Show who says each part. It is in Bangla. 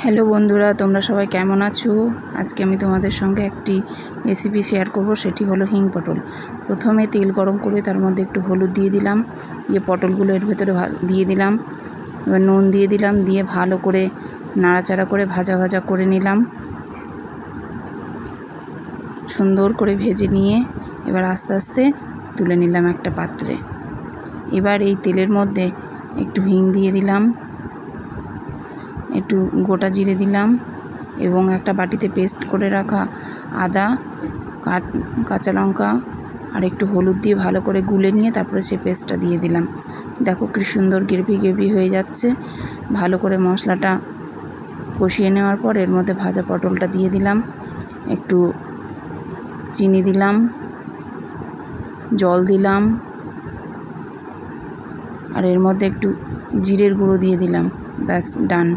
Speaker 1: হ্যালো বন্ধুরা, তোমরা সবাই কেমন আছো? আজকে আমি তোমাদের সঙ্গে একটি রেসিপি শেয়ার করব, সেটি হলো হিং পটল। প্রথমে তেল গরম করে তার মধ্যে একটু হলুদ দিয়ে দিলাম, দিয়ে পটলগুলো এর ভেতরে দিয়ে দিলাম, এবার নুন দিয়ে দিলাম, দিয়ে ভালো করে নাড়াচাড়া করে ভাজা ভাজা করে নিলাম। সুন্দর করে ভেজে নিয়ে এবার আস্তে আস্তে তুলে নিলাম একটা পাত্রে। এবার এই তেলের মধ্যে একটু হিং দিয়ে দিলাম, একটু গোটা জিরে দিলাম এবং একটা বাটিতে পেস্ট করে রাখা আদা, কাঁচা লঙ্কা আর একটু হলুদ দিয়ে ভালো করে গুলে নিয়ে তারপরে সেই পেস্টটা দিয়ে দিলাম। দেখো কি সুন্দর গ্রেভি হয়ে যাচ্ছে। ভালো করে মশলাটা কষিয়ে নেওয়ার পর এর মধ্যে ভাজা পটলটা দিয়ে দিলাম, একটু চিনি দিলাম, জল দিলাম আর এর মধ্যে একটু জিরের গুঁড়ো দিয়ে দিলাম। ব্যাস, ডান।